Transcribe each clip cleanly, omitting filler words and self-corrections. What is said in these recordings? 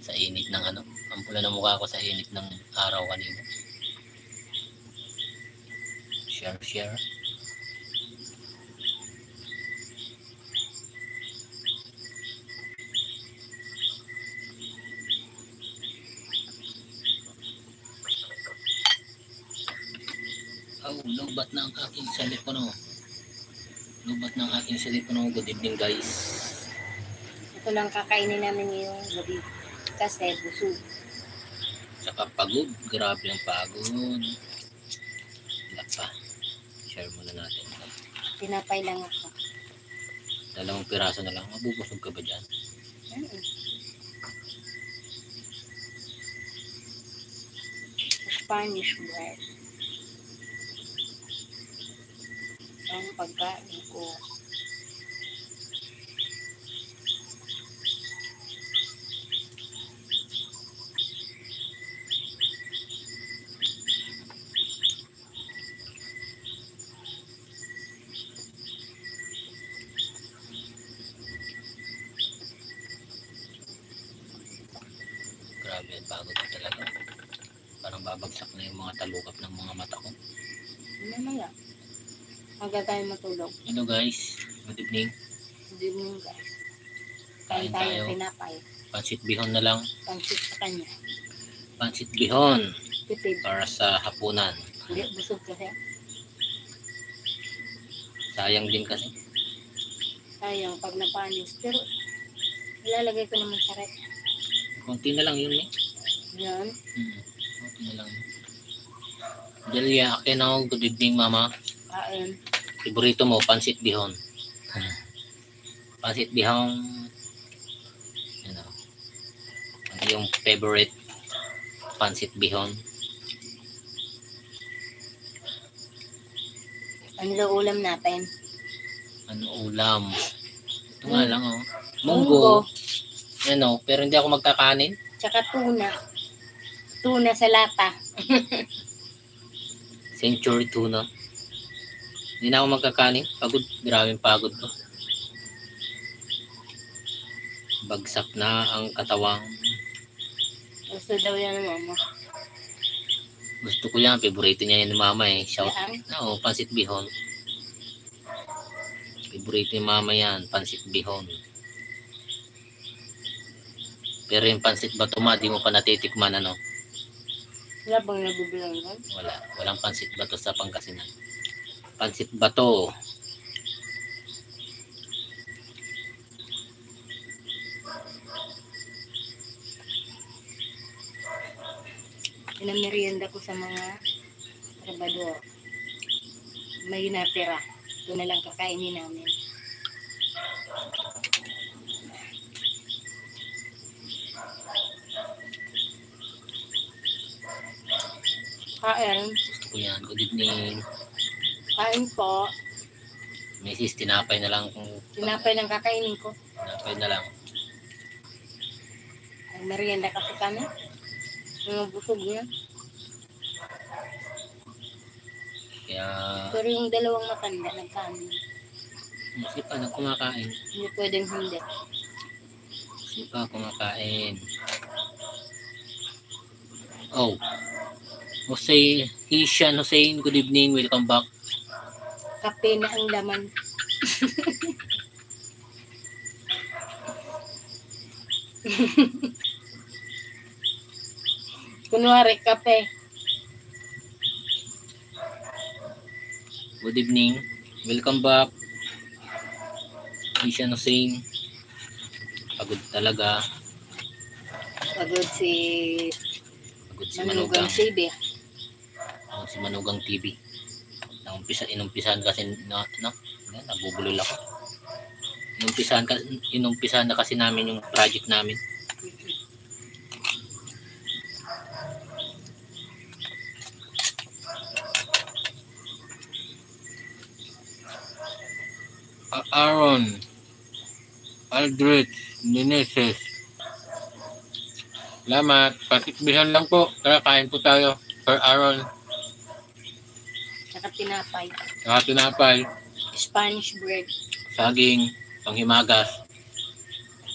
Sa init ng ano. Ang pula ng mukha ko sa init ng araw kanina. Share. Oh, lubat na ang aking cellphone. Lubat na ang aking cellphone. Good evening, guys. Ito lang kakainin namin yung gabi. Kasi busog. Tsaka pagod. Grabe ang pagod. Wala pa. Share muna natin. Tinapay lang ako. 2 piraso na lang. Mabubusog ka ba dyan? Spanish bread. Ang pagkain ko. Grabe, pagod ko talaga. Parang babagsak na yung mga talukap ng mga mata ko. Mamaya. Hanggang tayo matulog. Hello guys, good evening. Good evening guys. Kain Kain tayo, tayo. tinapay. Pansit bihon na lang. Pansit sa kanya. Pansit bihon Tipid. para sa hapunan. Hindi, busog kasi. Sayang din kasi. Sayang pag napanis. Pero, ilalagay ko naman sa rep. Konti na lang yun eh. Yan. Konti na lang yun. Delia Aquino, good evening mama. Kain. Favorito mo, pansit bihon. Pansit bihon. Yan o. Ano yung favorite pansit bihon? Ano ulam natin? Ano ulam? Ito nga lang oh. Munggo. Yan o, pero hindi ako magkakanin. Tsaka tuna. Tuna sa lata. Century tuna. Hindi na ako magkakanin. Pagod. Maraming pagod ko. Bagsak na ang katawang. Gusto daw yan ng mama. Gusto ko yan. Favorito niya yan ni mama eh. Shout. Oo, pansit bihon. Favorito ni mama yan. Pansit bihon. Pero yung pansit bato ma, di mo pa natitikman ano? Wala bang nabibilang yan? Wala. Walang pansit bato sa Pangasinan. Pansit bato. Pinamerienda ko sa mga trabador. May natira. Ito na lang kakainin namin. Kain. Gusto ko yan. Good evening. Kain po. Mrs. Tinapay na lang. Tinapay lang kakainin ko. Tinapay na lang. Ang merienda kasi kami. Mga busog na. Kaya Pero yung dalawang matanda nagkanin. kasi pa na kumakain. Hindi pwedeng hindi. Kasi pa kumakain. Oh. Hisham Hussein, good evening. Welcome back. Kape na ang laman. Kunwari, kape. Good evening. Welcome back. Hisham Hussein. Pagod talaga. Pagod si Manugang Manugang. Sibi. Si Manugang TV. Inumpisahan kasi nabubulol ako. Inumpisahan na kasi namin yung project namin. Aaron Aldrich Meneses. Salamat. Pasikbihan lang po. Tara, kain po tayo. Sir Aaron. Saka tinapay. Saka tinapay. Spanish bread. Saging. Panghimagas.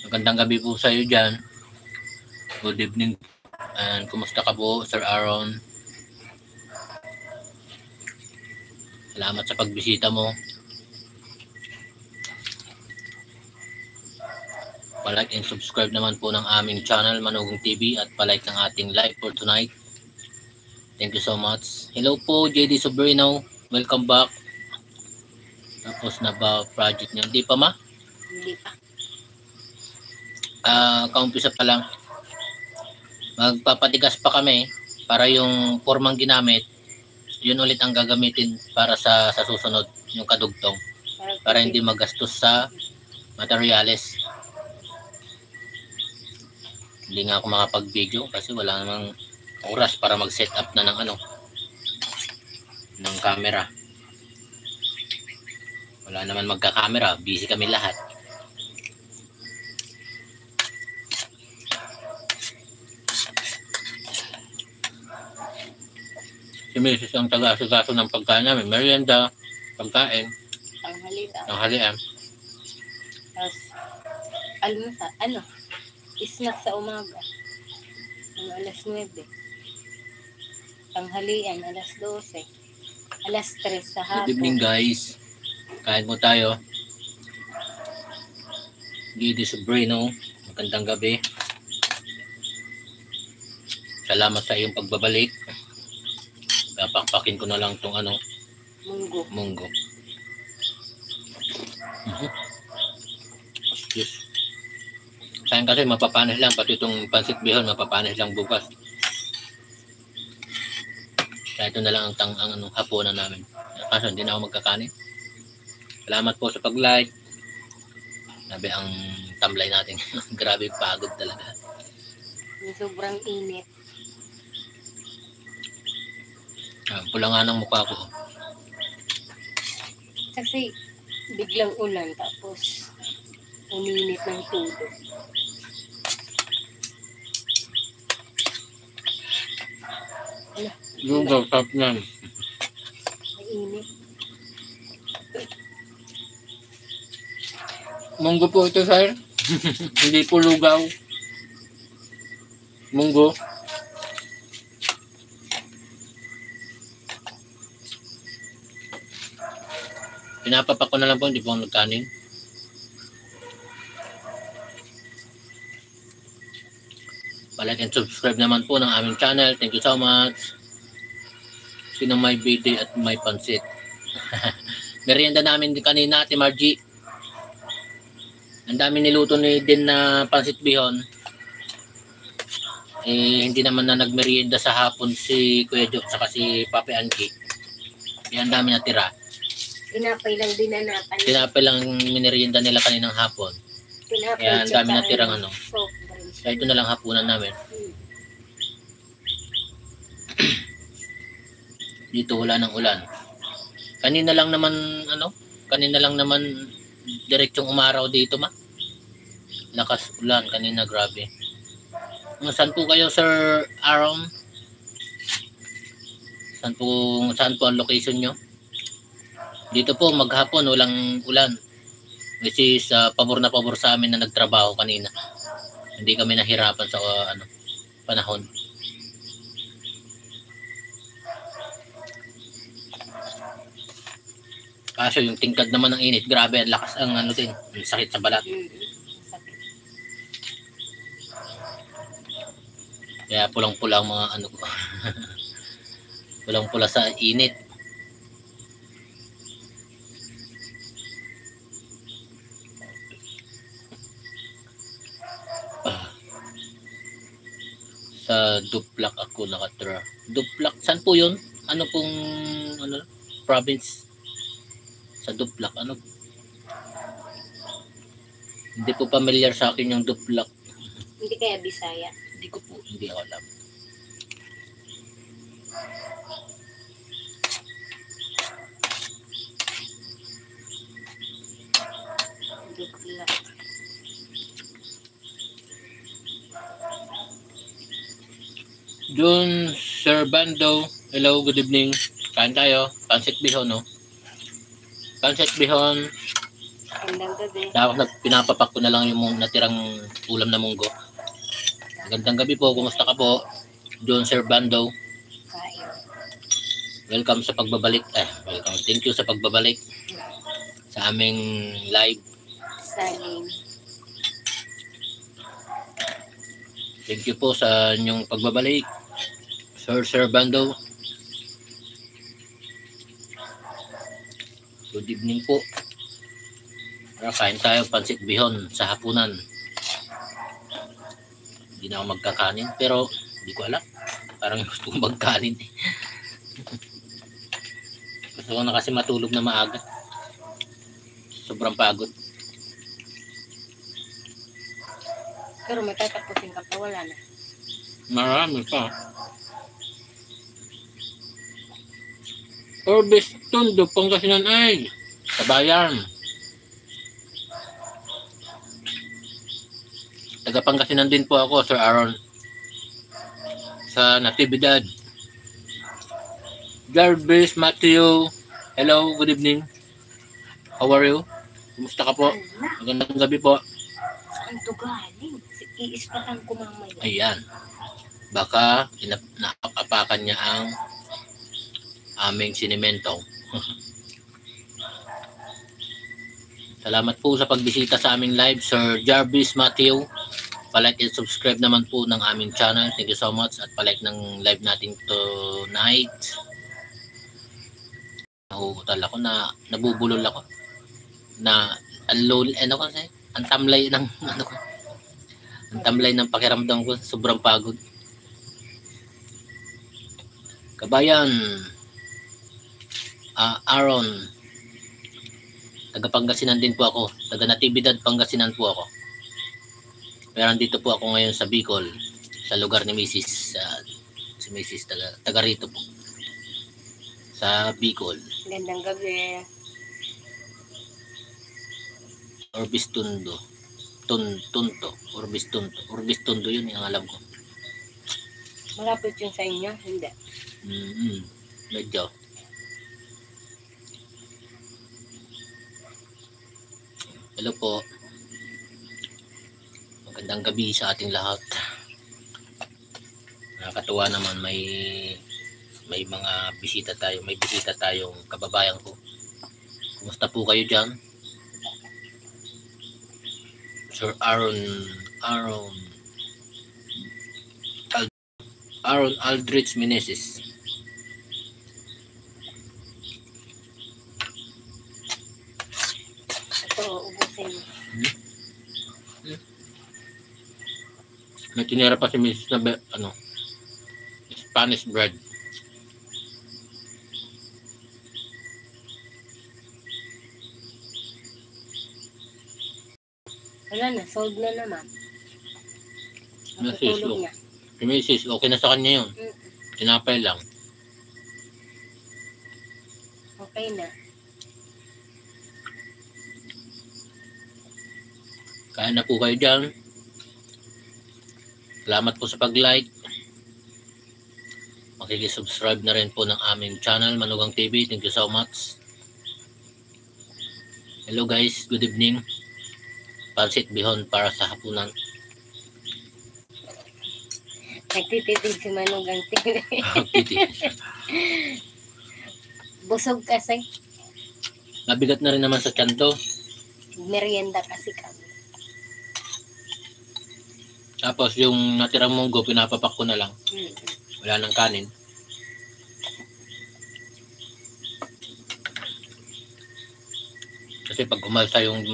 Magandang gabi po sa iyo dyan. Good evening. And kumusta ka po, Sir Aaron? Salamat sa pagbisita mo. Palike and subscribe naman po ng aming channel, Manugong TV, at palike ng ating live for tonight. Thank you so much. Hello po, JD Sobrino. Welcome back. Tapos na ba project niyo? Hindi pa ma? Hindi pa. Kaumpisa pa lang. Magpapatigas pa kami para yung formang ginamit, yun ulit ang gagamitin para sa susunod, yung kadugtong. Para hindi magastos sa materials. Hindi nga ako makapag-video kasi wala namang oras para mag-set up na ng ng camera. Wala naman magka-camera, busy kami lahat. Si Mrs. ang taga-asikaso ng pagkain namin, merienda, pagkain, tanghalian. Tapos, snack sa umaga. Alas 9. Tanghalian, alas 12. Alas 3 sa hapon. Good evening guys. Kain mo tayo. JD Sobrino, magandang gabi. Salamat sa iyong pagbabalik. Papakpakin ko na lang itong munggo. Excuse. Sayang kasi mapapanis lang, pati itong pansit bihon mapapanis lang bukas. Kaya ito na lang ang hapunan namin. Kaso hindi na ako magkakanin. Salamat po sa pag-like. Sabi ang tamlay natin. Grabe pagod talaga. Sobrang init. Pula nga ng mukha ko. Kasi biglang ulan tapos uminit ng todo. Yung top niyan. Mainit. Munggo po ito, sir. Hindi po lugaw. Munggo. Pinapapak ko na lang po, hindi po ako nagkanin. Palike and subscribe naman po ng aming channel. Thank you so much. Sino may bide at may pansit. Merienda namin din kanina, Ate Margie. Ang dami niluto ni din na pansit bihon. Hindi naman na nagmerienda sa hapon si Kuya Joe saka si Papi Angie. Kaya ang dami natira. Tinapay lang dinanapan. Tinapay lang minerienda nila kaninang hapon. Kaya ang dami natirang Kaya ito na lang hapunan namin. Dito wala ng ulan. Kanina lang naman diretsong umaraw dito ma. Lakas ulan kanina, grabe. Saan po kayo, Sir Aaron? Saan po ang location nyo? Dito po maghapon walang ulan. Which is pabor na pabor sa amin na nagtrabaho kanina. Hindi kami nahirapan sa panahon. Kaso yung tingkad naman ng init, grabe ang lakas ang ang sakit sa balat. Kaya pulang-pula ang mga ko. Pulang-pula sa init. Sa Duplak ako nakatira. Duplak, saan po yun? Ano pong province? Sa Duplak, Hindi po familiar sa akin yung Duplak. Hindi kaya Bisaya? Hindi ako alam. Duplak. Jun Sir Bando, hello, good evening. Kain tayo, pansit bihon, no? Pansit bihon. Magandang gabi. Tapos pinapapak ko na lang yung natirang ulam na munggo. Magandang gabi po. Kumusta ka po? John Servando. Kain. Welcome sa pagbabalik. Welcome. Thank you sa pagbabalik sa aming live. Saging. Thank you po sa inyong pagbabalik. Sir Servando. Good evening po. Kain tayo pansit bihon sa hapunan. Hindi na ako magkakanin pero hindi ko alam. Parang gusto kong magkanin. Gusto ko na kasi matulog na maaga. Sobrang pagod. Pero may tatapusin ka pa, wala na. Marami pa. Orbis Tondo, Pangasinan ay Kabayan. Taga Pangasinan din po ako, Sir Aaron. Sa Natividad. Jarvis Matthew. Hello, good evening. How are you? Kumusta ka po? Magandang gabi po. Saan to galing? Iispatan ko mamaya. Ayan. Baka naapakan niya ang aming sinimento. Salamat po sa pagbisita sa aming live, Sir Jarvis Matthew. Palike and subscribe naman po ng aming channel. Thank you so much. At palike ng live natin tonight. Nahuhutal ako na nabubulol ako. Na ang tamlay ng ang tamlay ng pakiramdam ko. Sobrang pagod. Kabayan. Aaron. Taga Pangasinan din po ako. Taga Natividad, Pangasinan po ako. Pero nandito po ako ngayon sa Bicol, sa lugar ni Mrs. Si Mrs. taga rito po. Sa Bicol. Gandang gabi. Orbis Tondo. Tunto. Orbis Tondo. Orbis Tondo yun yung alam ko. Malapit yun sa inyo? Hindi. Medyo. Hello po. Magandang gabi sa ating lahat. Nakakatuwa naman may mga bisita tayo. May bisita tayong kababayan ko. Kumusta po kayo dyan? Sir Aaron Aldrich Meneses. Ito, ubusin. May tinira pa si Mrs. na Spanish bread. Wala na, sold na naman. Mrs. Natutulog niya. Si Mrs. Okay na sa kanya yun. Tinapay lang. Okay na. Kaya na po kayo dyan. Salamat po sa pag-like. Makikisubscribe na rin po ng aming channel, Manugang TV. Thank you so much. Hello guys, good evening. Pansit bihon para sa hapunan. Nagtitipid si Manugang TV. Busog kasi. Mabigat na rin naman sa tiyan to. Merienda kasi kami. Tapos yung natirang munggo, pinapapak ko na lang. Wala nang kanin. Kasi pag umalsa yung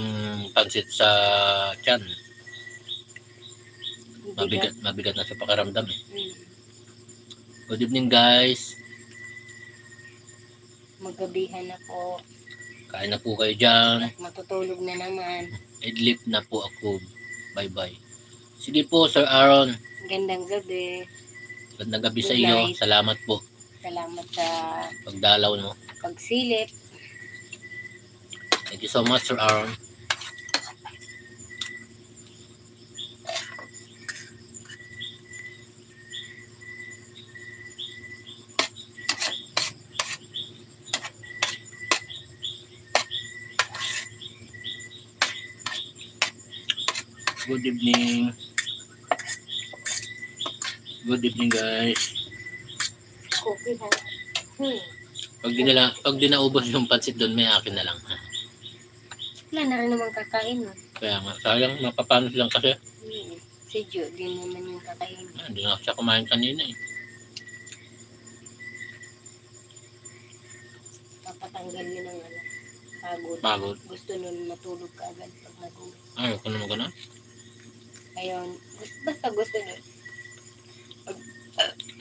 pansit sa tiyan, mabigat na sa pakiramdam. Good evening guys. Magabihan na po. Kain na po kayo dyan. At matutulog na naman. Idlip na po ako. Bye bye. Sige po Sir Aaron. Gandang gabi. Gandang gabi sa Good iyo. night. Salamat po. Salamat sa Pagdalaw mo. pagsilip. Thank you so much Sir Aaron. Good evening. Good evening guys. Cookie ha. Pag di naubos yung pansit doon, may akin na lang. Wala na rin naman kakain. No? Kaya nga, sayang, mapapanos lang kasi. Si Jo, din naman yung kakain. Hindi nga siya kumain kanina eh. Papatanggal yun ng pagod. Pagod. Gusto nun matulog ka agad pag nagulat. Ayoko naman gano'n. Ayun, basta gusto nun.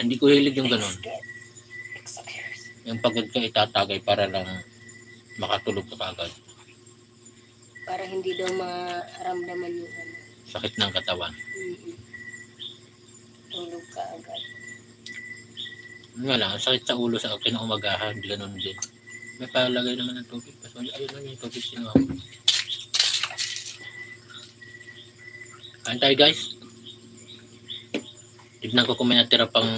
Hindi ko hilig yung gano'n. Yung pagod ka itatagay para lang makatulog ka agad. Para hindi daw maramdaman yung Sakit ng katawan. Tulog ka agad. Nga lang, sakit sa ulo sa akin na umagahan. Gano'n din. May palagay naman ng tubig. Ayun lang yung tubig sinuha ko. Kain tayo guys. Tignan ko kung may natira pang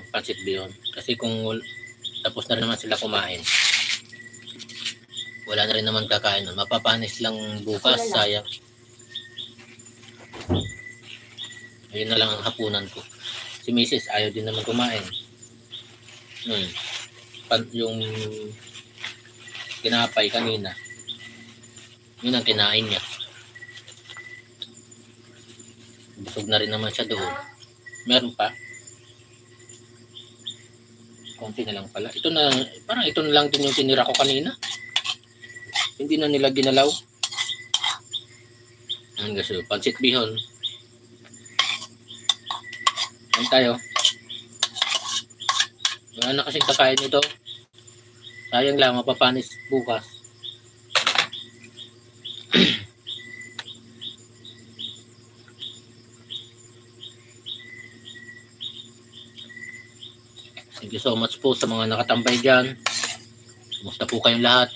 pancit bihon. Kasi kung tapos na rin naman sila kumain, wala na rin naman kakain nun. Mapapanis lang bukas, sayang. Ayun na lang ang hapunan ko. Si Mrs. ayaw din naman kumain. Yung kinapay kanina, yun ang kinain niya. Busog na rin naman siya doon. Meron pa. Konti na lang pala. Ito na, parang ito na lang din yung tinira ko kanina. Hindi na nila ginalaw. Ang gaso, pancit bihon. Ayan tayo. Wala na kasing kakain ito. Sayang lang, mapapanis bukas. Thank you so much po sa mga nakatambay dyan. Kumusta po kayong lahat?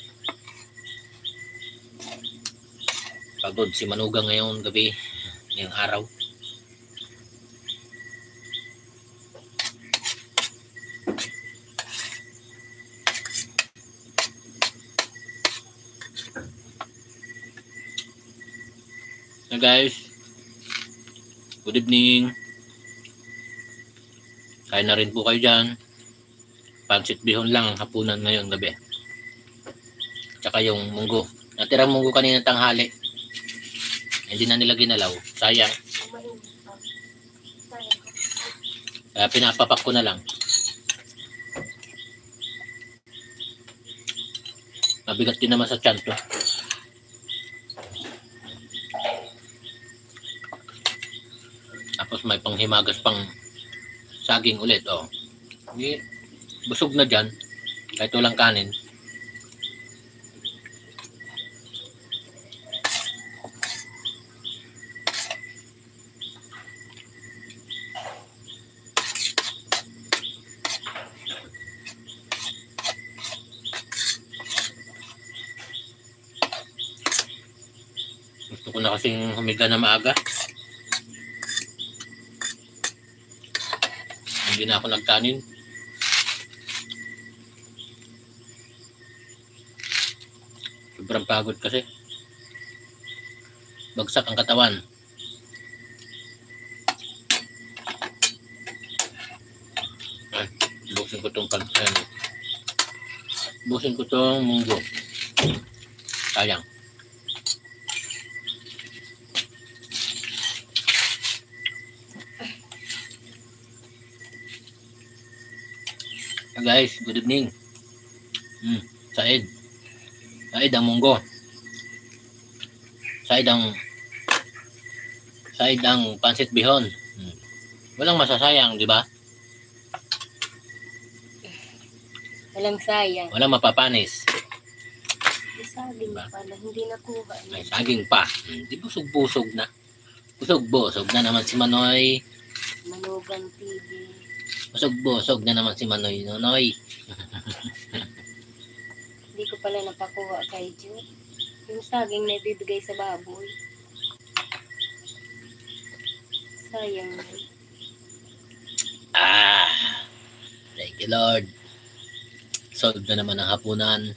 Pagod si Manugang ngayon gabi, ngayong araw. So guys, good evening. Kain na rin po kayo dyan. Pancit bihon lang ang hapunan ngayon gabi. Tsaka yung munggo. Natirang munggo kanina tanghali. Hindi na nila ginalaw. Sayang. Kaya pinapapak ko na lang. Mabigat din naman sa tiyan to. Tapos may panghimagas pang saging ulit. Oh. Busog na dyan. Kahit walang kanin. Gusto ko na kasing humiga na maaga. Hindi na ako nagkanin. Sobrang pagod kasi. Bagsak ang katawan. Ay, busin ko itong busin ko itong munggo. Sayang. Guys, good evening. Said ang munggo. Said ang pancit bihon. Walang masasayang, di ba? Walang sayang. Walang mapapanis. Saging diba? Pala, hindi nakuha. May saging pa. Di busog-busog na. Busog-busog na naman si Manoy. Manugang TV. Busog-busog na naman si Manoy. Nonoy. Hindi ko pala napakuha kay Jo. Yung saging na ibibigay sa baboy. Sayang. Thank you Lord. Solve na naman ang hapunan.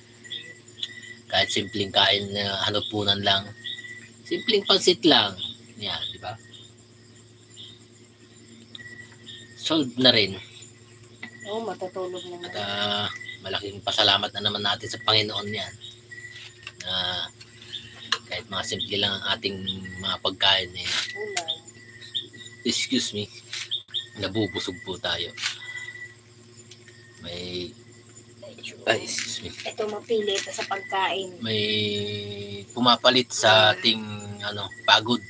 Kahit simpleng kain na hapunan lang. Simpleng pansit lang. Yan, di ba? solved na rin. Oo, matutulog na At naman. malaking pasalamat na naman natin sa Panginoon yan. Na kahit mga simple lang ang ating mga pagkain eh. Ulam. Excuse me. Nabubusog po tayo. May excuse me. Ito mapili ito sa pagkain. May pumapalit sa ating pagod.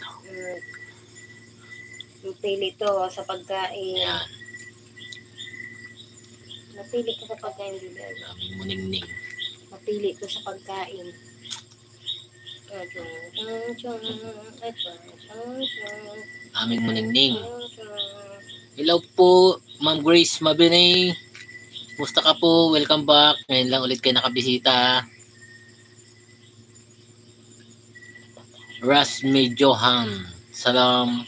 Mapili ito sa pagkain. Ayan. Mapili ito sa pagkain, Julian. Aming muningning. Mapili ito sa pagkain. Aming muningning. Hello po, Ma'am Grace Mabinay. Musta ka po? Welcome back. Ngayon lang ulit kayo nakabisita. Rasmi Johan. Salam.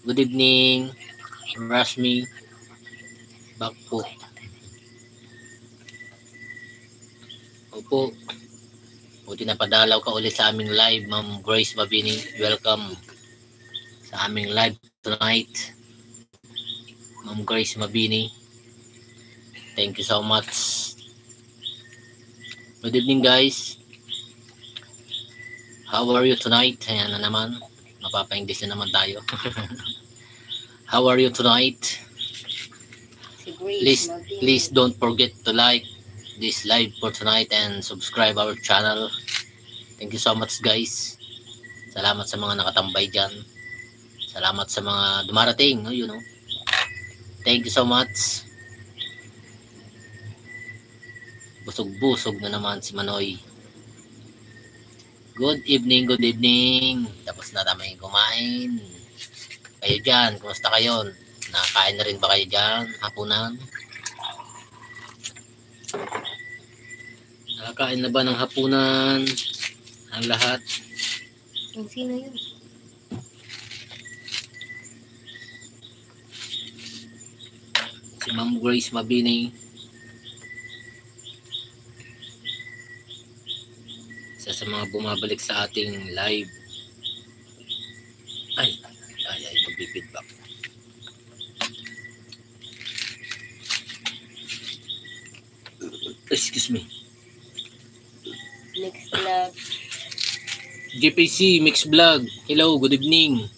Good evening. Rasmi. Back po. Opo. Buti na padalaw ka ulit sa aming live, Ma'am Grace Mabini. Welcome sa aming live tonight. Ma'am Grace Mabini. Thank you so much. Good evening, guys. How are you tonight? Ayan na naman. Mapapa-English na naman tayo. How are you tonight? Si Grace Please don't forget to like this live for tonight and subscribe our channel. Thank you so much, guys. Salamat sa mga nakatambay dyan. Salamat sa mga dumarating. Thank you so much. Busog-busog na naman si Manoy. Good evening, good evening. Tapos na namin kumain. Kayo dyan, kumusta kayo? Nakakain na rin ba kayo dyan? Hapunan? Nakakain na ba ng hapunan? Ang lahat? Sino yun? Si Ma'am Grace Mabini. Isa sa mga bumabalik sa ating live. Ay, magbibidback. Excuse me. Next vlog. JPC Mix Vlog. Hello, good evening.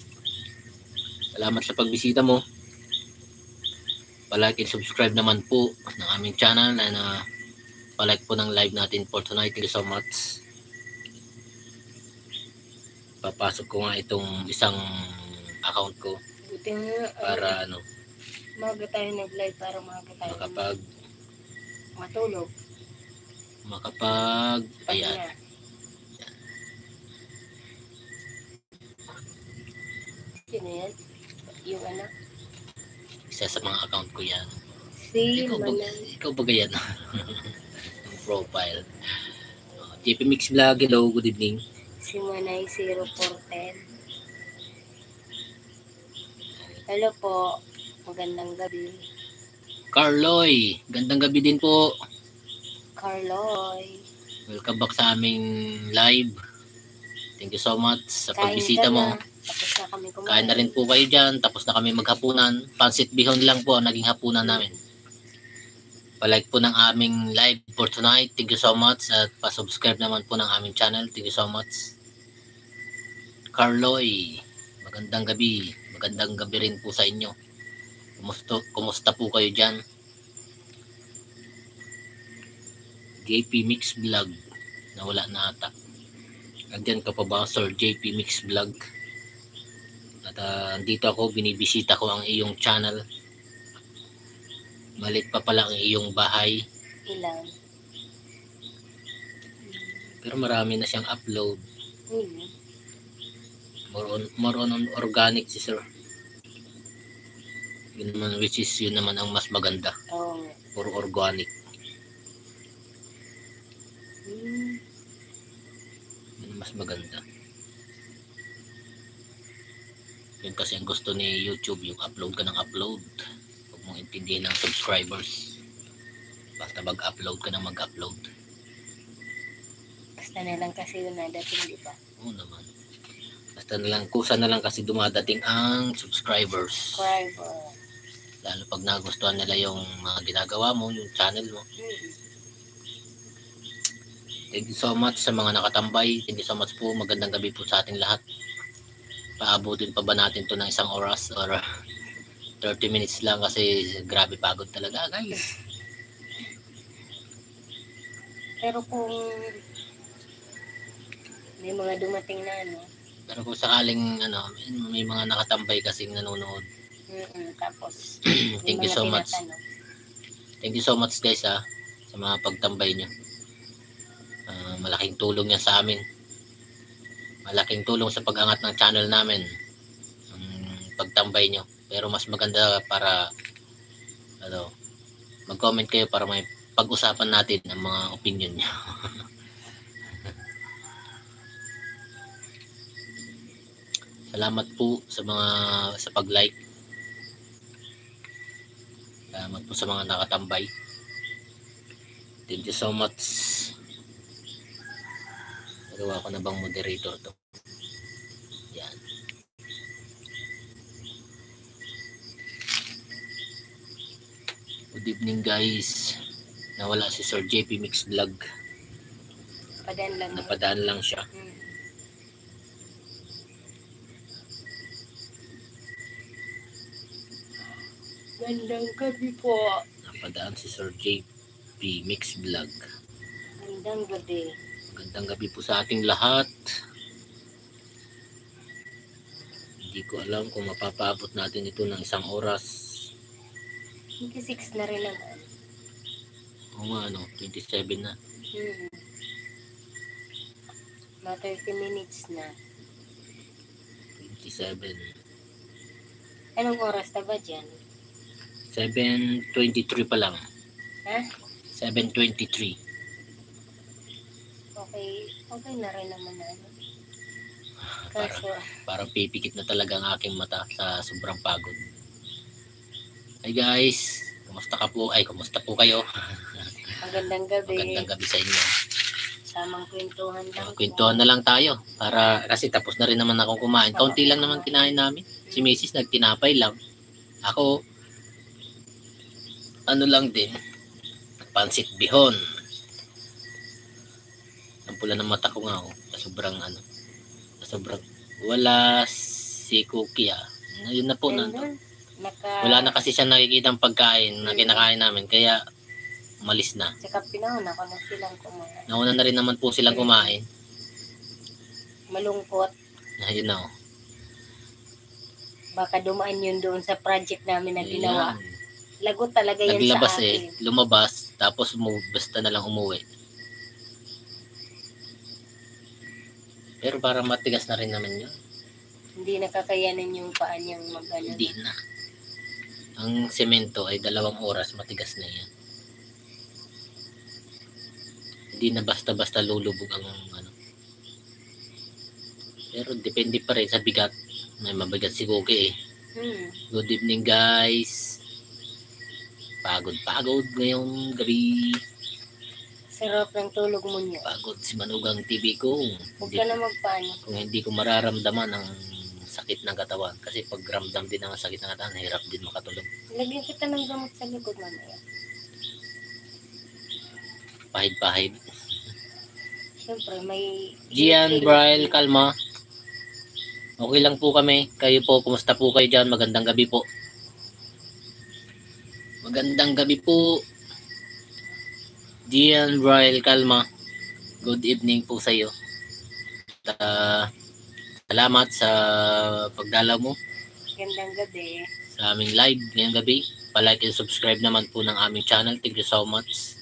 Salamat sa pagbisita mo. Palike and subscribe naman po ng aming channel and palike po ng live natin for tonight. Thank you so much. Papasok ko nga itong isang account ko Buti nga, para maga tayo nag-live para maga tayo matulog. Ayan. Sino yan? Yung Isa sa mga account ko yan. Si Ikaw ba yan? Profile. JP Mix Vlog, hello, good evening. Si Manay 0410. Hello po. Magandang gabi. Carloy, gandang gabi din po. Carloy. Welcome back sa aming live. Thank you so much sa pagbisita mo. Tapos na kami kumain. Kain na rin po kayo dyan. Tapos na kami maghapunan. Pansit bihon lang po ang naging hapunan namin. Palike po ng aming live for tonight. Thank you so much. At pa-subscribe naman po ng aming channel. Thank you so much. Carloy, magandang gabi. Magandang gabi rin po sa inyo. Kumusta po kayo dyan? JP Mix Vlog. Nawala na ata. Andyan ka pa ba, Sir JP Mix Vlog? At dito ako, binibisita ko ang iyong channel. Malit pa pala ang iyong bahay. Ilan? Pero marami na siyang upload. Mm-hmm. More on organic si Sir. Yun naman, which is yun naman ang mas maganda. Oh. Puro organic. Yun mas maganda. Yun kasi ang gusto ni YouTube, yung upload ka ng upload. Huwag mong intindihin ng subscribers. Basta mag-upload ka ng mag-upload. Basta na lang kasi yun nadating, di ba? Oo naman. Basta na lang, kusa na lang kasi dumadating ang subscribers. Lalo pag nagustuhan nila yung mga ginagawa mo, yung channel mo. Thank you so much sa mga nakatambay. Thank you so much po. Magandang gabi po sa ating lahat. Paabutin pa ba natin to ng 1 oras or 30 minutes lang kasi grabe pagod talaga guys. Pero kung may mga dumating na Pero kung sakaling may mga nakatambay kasing nanonood. Tapos Thank you so much. Thank you so much guys sa mga pagtambay nyo. Malaking tulong yan sa amin. Malaking tulong sa pag-angat ng channel namin. Pagtambay nyo. Pero mas maganda para mag-comment kayo para may pag-usapan natin ang mga opinion nyo. Salamat po sa pag-like. Salamat po sa mga nakatambay. Thank you so much. Nagawa ko na bang moderator to? Yan. Good evening guys. Nawala si Sir JP Mix Vlog. Napadaan lang siya. Gandang gabi po. Napadaan si Sir JP Mix Vlog. Gandang gabi. Magandang gabi po sa ating lahat. Hindi ko alam kung mapapaabot natin ito ng 1 oras. 26 na rin naman. Oo nga 27 na. Mga 30 minutes na. 27. Anong oras na ba dyan? 7:23 pa lang. Ha? 7:23. Okay na rin naman na. Kaso, parang pipikit na talaga ang aking mata sa sobrang pagod. Hi guys, kumusta po kayo? magandang gabi. Magandang gabi sa inyo. Samang kwentuhan lang. Kwentuhan na lang tayo kasi tapos na rin naman akong kumain. Kaunti lang naman kinain namin. Si Mrs. nagtinapay lang. Ako lang din. Pansit bihon. Ang pula ng mata ko nga sobrang wala si Cookie Yun na po wala na kasi siya nakikitang pagkain na kinakain namin kaya malis na. Saka pinahon ako na silang kumain. Nauna na rin naman po silang kumain. Malungkot. Ayun na Baka dumaan yun doon sa project namin na ginawa. Lagot talaga yan naglabas sa akin. Lumabas tapos basta na lang umuwi. Pero parang matigas na rin naman yun. Hindi nakakayanan yung paa niyang mag-ano. Hindi na. Ang semento ay 2 oras matigas na yan. Hindi na basta-basta lulubog ang Pero depende pa rin sa bigat. May mabigat si Cookie Good evening guys. Pagod ngayong gabi. Sarap ng tulog mo niyo. Pagod si Manugang TV ko. Huwag ka na magpaano. Kung hindi ko mararamdaman ang sakit ng katawan. Kasi pag ramdam din ang sakit ng katawan, hirap din makatulog. Lagyan kita ng gamot sa likod mamaya. Pahid-pahid. Siyempre may... Gian, Braille, kalma. Okay lang po kami. Kayo po, kumusta po kayo dyan? Magandang gabi po. Magandang gabi po. Gian, Braille, kalma. Good evening po sa iyo. Salamat sa pagdalaw mo. Magandang gabi. Sa aming live ngayong gabi. Pa-like and subscribe naman po ng aming channel. Thank you so much.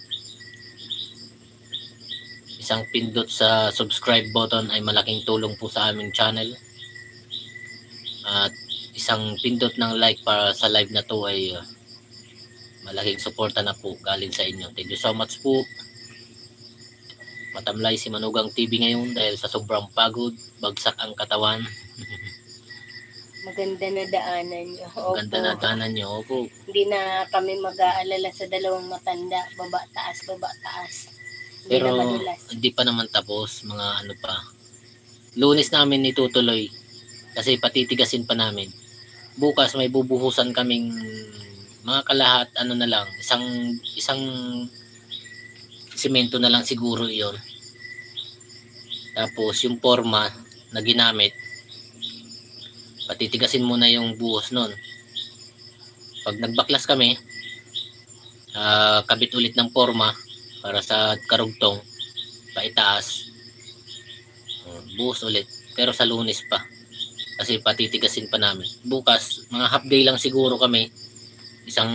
Isang pindot sa subscribe button ay malaking tulong po sa aming channel. At isang pindot ng like para sa live na to ay malaking suporta na po galing sa inyo. Thank you so much po. Matamlay si Manugang TV ngayon dahil sa sobrang pagod, bagsak ang katawan. Maganda na daanan nyo. Maganda na daanan nyo. Opo. Hindi na kami mag-aalala sa dalawang matanda. Baba, taas, baba, taas. Hindi Pero na madulas. hindi pa naman tapos. Mga pa. Lunes namin itutuloy. Kasi patitigasin pa namin. Bukas may bubuhusan kaming mga kalahat, ano na lang, isang simento na lang siguro yon. Tapos yung forma na ginamit, patitigasin muna yung buhos nun. Pag nagbaklas kami, kabit ulit ng forma para sa karugtong, paitaas, buhos ulit. Pero sa Lunes pa. Kasi patitigasin pa namin. Bukas, mga half day lang siguro kami. Isang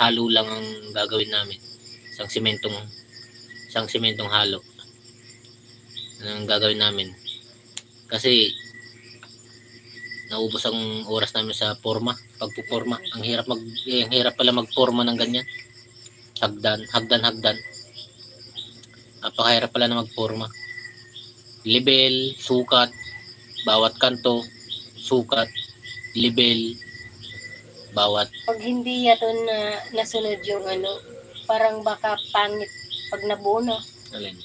halo lang ang gagawin namin. Isang simentong halo. Ang gagawin namin. Kasi naubos ang oras namin sa forma, pagpuporma. Ang hirap pala magporma ng ganyan. Hagdan. Napakahirap pala na magporma. Level, sukat, bawat kanto, sukat, level, bawat. Pag hindi yato na nasunod yung ano, parang baka pangit pag nabuo na. Alin?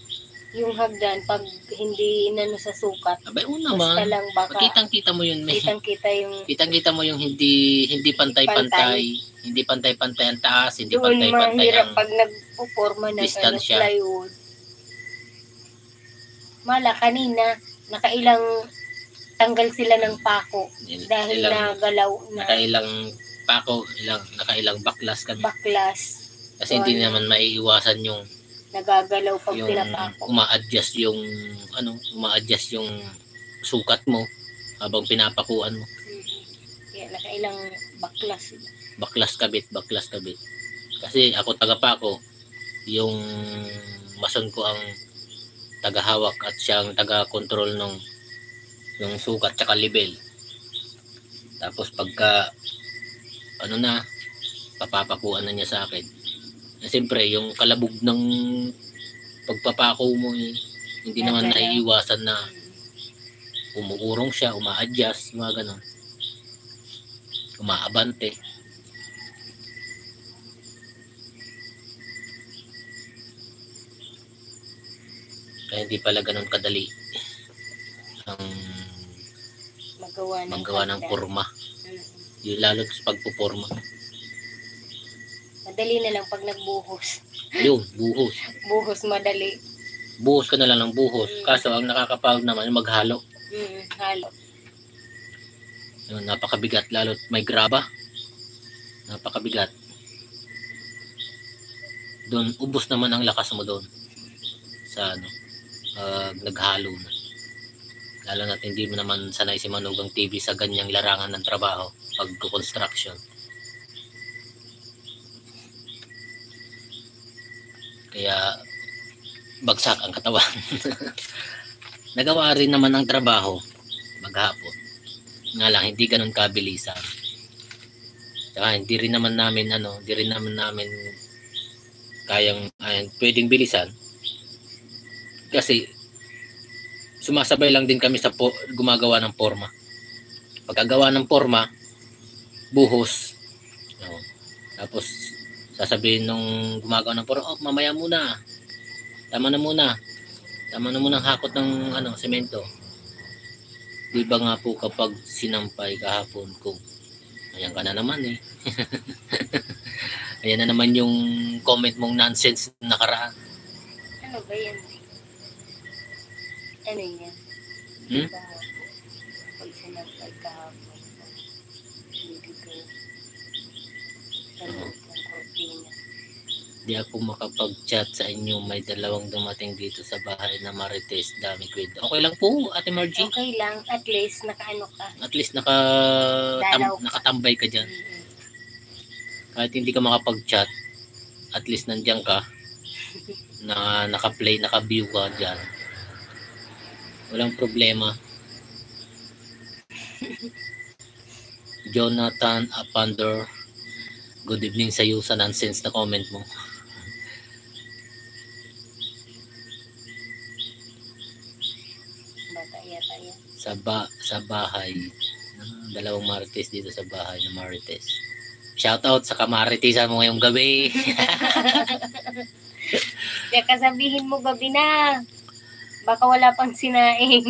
Yung hagdan, pag hindi inano sa sukat, Abay, una basta man. lang baka Kitang-kita mo yun. kitang-kita yung Yung hindi pantay-pantay. Hindi pantay-pantay ang taas, hindi doon pantay-pantay mahirap ang pag nagpuporma ng distansya. plywood. Mala, kanina, nakailang tanggal sila ng pako dahil nagalaw na nakailang pako, nakailang baklas kami. baklas. Kasi hindi naman maiiwasan yung Nagagalaw pag pinapako. uma-adjust yung sukat mo habang pinapakuan mo. Kaya nakailang baklas. Baklas kabit. Kasi ako tagapako, yung mason ko ang tagahawak at siyang taga-control ng yung sukat tsaka level. Tapos pagka papapakuan na niya sa akin. Siyempre, yung kalabog ng pagpapako mo, hindi naman naiiwasan na umuurong siya, uma-adjust, mga ganon. Umaabante. Kaya hindi pala ganon kadali ang magawa ng porma. Yung lalo sa pagpuporma. Madali na lang pag nagbuhos. Yun, buhos. Buhos madali. Buhos ka na lang ng buhos. Kaso ang nakakapagod naman yung maghalo. Halo. Yun, napakabigat, lalo may graba. Napakabigat. Doon, ubos naman ang lakas mo doon. Sa naghalo na. Lalo na't hindi mo naman sanay si Manugang TV sa ganyang larangan ng trabaho pag-construction. Kaya bagsak ang katawan. Nagawa rin naman ang trabaho maghapon. Nga lang hindi ganoon kabilisan. Saka hindi rin naman namin kayang pwedeng bilisan. Kasi sumasabay lang din kami sa gumagawa ng forma. Pagkagawa ng forma, buhos. Tapos sasabihin nung gumagawa ng forma, mamaya muna. Tama na muna ang hakot ng semento. Di ba nga po kapag sinampay kahapon ko, ayan ka na naman eh. Ayan na naman yung comment mong nonsense nakaraan. Ano ba yan? Ano yan? Pag sinampay kahapon, hindi ko ng kortina. Di ako makapag-chat sa inyo. May dalawang dumating dito sa bahay na Marites. Dami kwento. Okay lang po, Ate Margie. Okay lang. At least nakaano ka. At least nakatambay ka dyan. Kahit hindi ka makapag-chat, at least nandiyan ka. Na naka-play, naka-view ka dyan. Walang problema. Jonathan Apander, good evening sa iyo sa nonsense na comment mo. Sa bahay. Dalawang Marites dito sa bahay na Marites. Shout out sa kamaritisan mo ngayong gabi. Kaya kasabihin mo gabi na. Baka wala pang sinaing.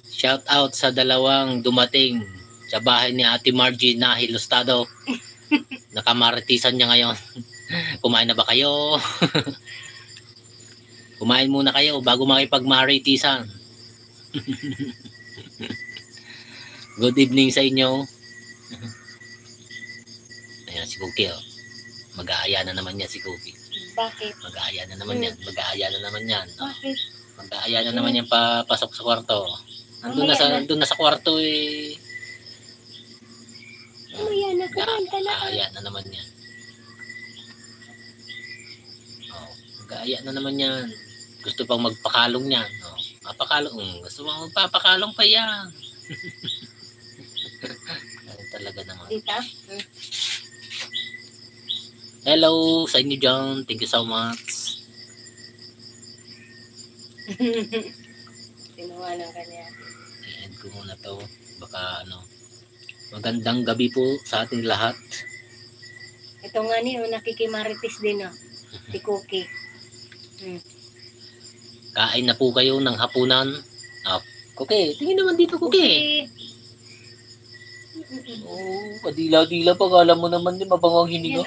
Shout out sa dalawang dumating Sa bahay ni Ate Margie na Hilostado. Nakamaritisan niya ngayon. Kumain na ba kayo? Kumain muna kayo bago makipagmaritisan. Good evening sa inyo. Ayan si Cookie. Oh. Mag-aaya na naman yan si Cookie. Bakit? Mag-aaya na naman yan. Mag-aaya na naman yan. Bakit? Mag-aaya na naman yan papasok sa kwarto. Andun na sa kwarto eh. Mamaya na, kumain ka na. Mag-aaya na naman yan. Oh, mag-aaya na naman yan. Gusto pang magpakalong yan. Oh, papakalong. Gusto pang magpapakalong pa yan. Talaga naman. Dito? Hello sa inyo dyan. Thank you so much. Tinuwanan ka niya. I-end ko muna to. Baka ano. Magandang gabi po sa ating lahat. Ito nga niyo, nakikimaritis din, oh. Si Cookie. Kain na po kayo ng hapunan. Ah, Cookie, tingin naman dito, Cookie. Oh, kadila-dila pa. Kala mo naman din mabangang hininga.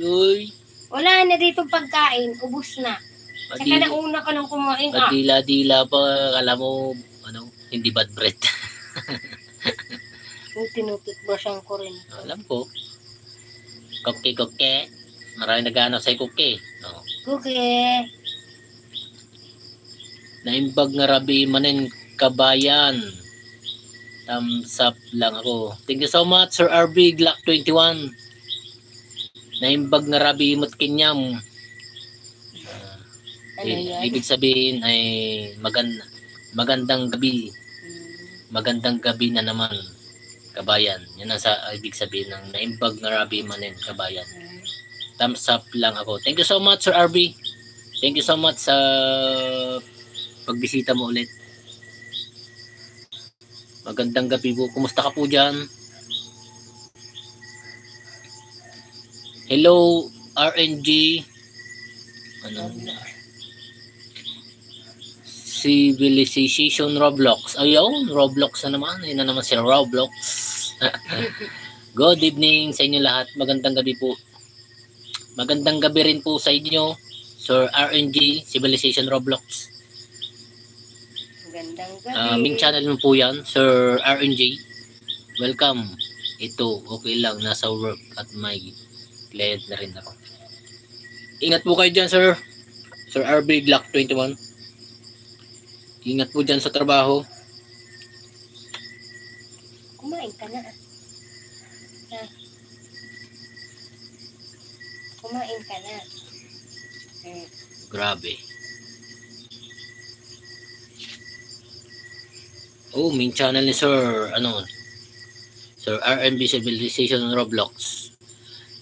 Uy. Wala na dito pagkain. Ubus na. Saka nauna ka nang kumain. Kadila-dila pa. Kala mo, ano, hindi bad breath. Yung tinututbrushan ko rin. Alam ko. Cookie. Maraming nag-ano sa'yo, Cookie. No. Cookie. Naimbag nga rabi manin kabayan. Thumbs up lang ako. Thank you so much, Sir RB Glock 21. Naimbag nga rabi imot kinyam. Ano yan? Ibig sabihin ay magandang gabi. Magandang gabi na naman, kabayan. Yan ang ibig sabihin ng naimbag nga rabi manin kabayan. Thumbs up lang ako. Thank you so much, Sir RB. Thank you so much sa pagbisita mo ulit. Magandang gabi po. Kumusta ka po dyan? Hello, RNG. Ano? Civilization Roblox. Ayun, Roblox na naman. Ayun na naman si Roblox. Good evening sa inyo lahat. Magandang gabi po. Magandang gabi rin po sa inyo, Sir RNG, Civilization Roblox. Magandang gabi. Aming channel mo po yan, Sir RNG. Welcome. Ito, okay lang. Nasa work at may client na rin ako. Ingat po kayo dyan, Sir. Sir RB Glock 21. Ingat po dyan sa trabaho. Kumain ka na. Kumain ka na. Grabe. Oh, main channel ni Sir, Sir RMB Civilization Roblox.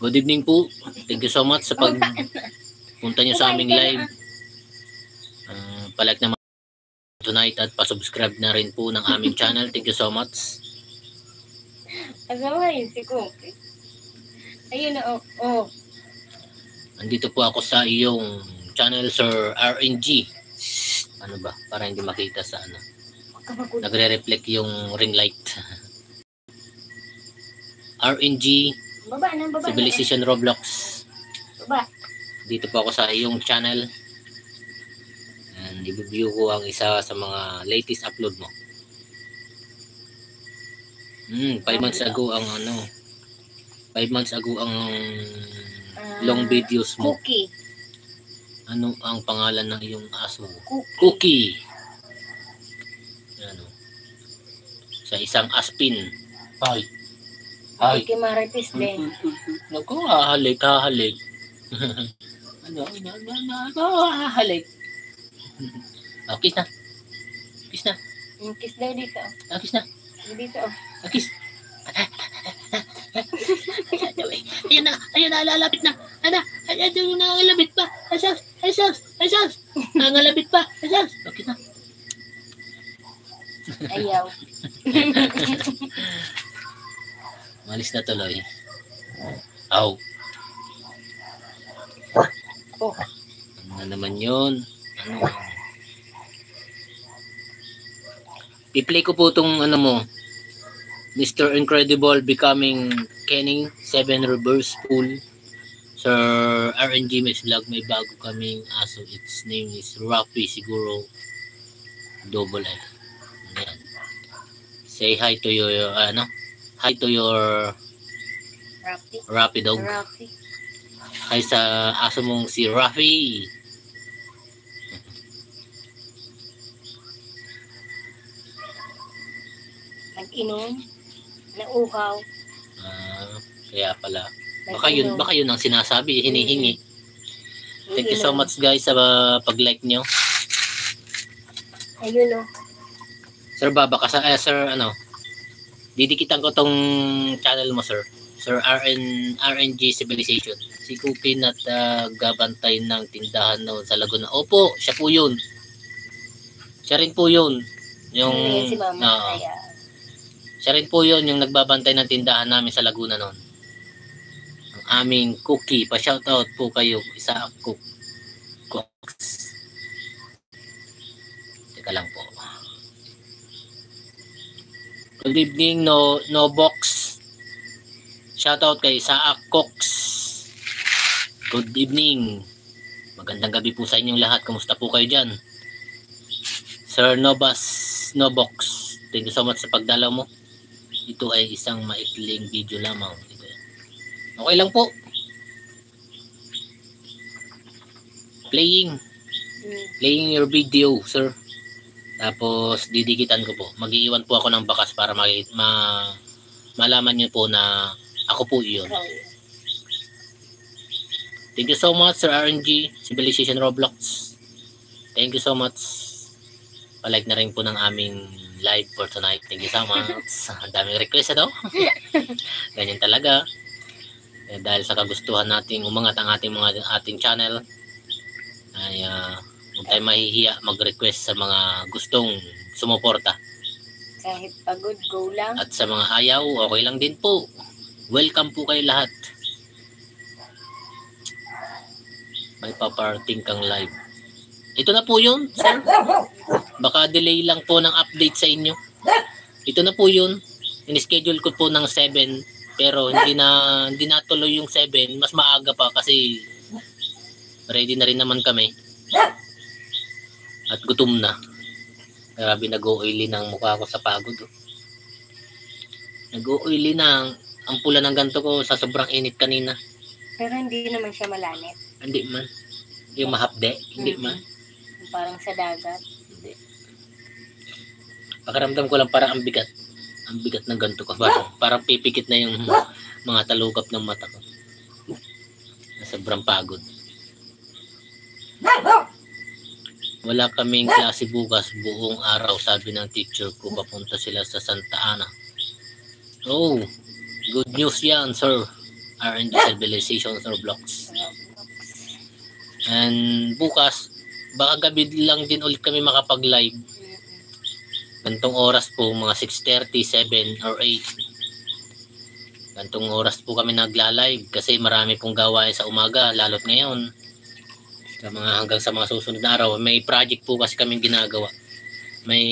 Good evening po. Thank you so much sa pagpunta nyo sa aming live. Palike naman tonight at pasubscribe na rin po ng aming channel. Thank you so much. Asawa yun si Cookie. Ayun na, oh. Andito po ako sa iyong channel, Sir RNG. Ano ba? Para hindi makita sa ano. Nagre-reflect yung ring light. RNG Baba. Civilization Roblox. Baba. Dito po ako sa iyong channel. And i-review ko ang isa sa mga latest upload mo. 5 months ago ang 5 months ago ang long videos mo. Cookie. Ano ang pangalan ng iyong aso? Cookie. Ano? Sa isang aspin. Hi. Cookie marites din. Naku, hahalik. Hahalik. Kiss na. Kiss na. Kiss daw dito. Kiss na. Dito. Kiss. Ayun na, lalapit na. Ayun na, lalapit pa. Asas. Nangalapit pa. Asas. Okay na. Ayaw. Malis na tuloy. Aw. Oh. Ano naman yun? I-play ko po itong Mr. Incredible becoming Kenning 7 reverse pool. Sir RNG Mix Vlog, may bago kaming aso. Its name is Rafi siguro double F. Ayan. Say hi to your hi to your Rafi dog. Hi sa aso mong si Rafi. Nag-inom, nauhaw. Kaya pala. Baka yun ang sinasabi, hinihingi. Thank you so much guys sa pag-like nyo. Ayun o. Sir Baba, sir didikitan ko tong channel mo sir. Sir RNG Civilization. Si Cookie na gabantay ng tindahan noon sa Laguna. Opo, siya po yun. Siya rin po yun. Yung, si Mama. siya rin po yun yung nagbabantay ng tindahan namin sa Laguna noon. Ang aming Cookie. Pa-shoutout po kayo. Isa Cooks. Teka lang po. Good evening, no box. Shoutout kay Saak Cooks. Good evening. Magandang gabi po sa inyong lahat. Kamusta po kayo dyan? Sir Nobox. Thank you so much sa pagdalaw mo. Ito ay isang maikling video lamang. Okay lang po. Playing your video, sir. Tapos didikitan ko po. Mag-iiwan po ako ng bakas para malaman niyo po na ako po iyon. Thank you so much Sir RNG Civilization Roblox. Thank you so much. Pa-like na rin po ng aming live for tonight. Thank you so much. Ang daming request daw. Ganyan talaga. Dahil sa kagustuhan nating umangat ang ating channel ay huwag tayo mahihiya mag-request sa mga gustong sumuporta. Kahit pagod, go lang. At sa mga ayaw, okay lang din po. Welcome po kayo lahat. May paparting kang live. Ito na po yun, sir. Baka delay lang po ng update sa inyo. Ito na po yun. In-schedule ko po ng 7. Pero hindi na tuloy yung 7. Mas maaga pa kasi ready na rin naman kami. At gutom na. Grabe, nag-o-oily ng mukha ko sa pagod. Nag-o-oily na. Ang pula ng ganto ko sa sobrang init kanina. Pero hindi naman siya malanit. Hindi man. Yung mahapde. Hindi man. Parang sa dagat. Hindi. Pakaramdam ko lang parang ang bigat. Ang bigat ng ganto ko. Parang pipikit na yung mga talukap ng mata ko. Sobrang pagod. Wala kaming klase bukas buong araw, sabi ng teacher ko. Papunta sila sa Santa Ana. Oh, good news yan, sir. RNG Civilization Roblox. And bukas, baka gabi lang din ulit kami makapag-live. Gantong oras po, mga 6:30, 7 or 8. Gantong oras po kami nagla-live kasi marami pong gawain sa umaga, lalo't ngayon. Hanggang sa mga susunod na araw, may project po kasi kaming ginagawa. May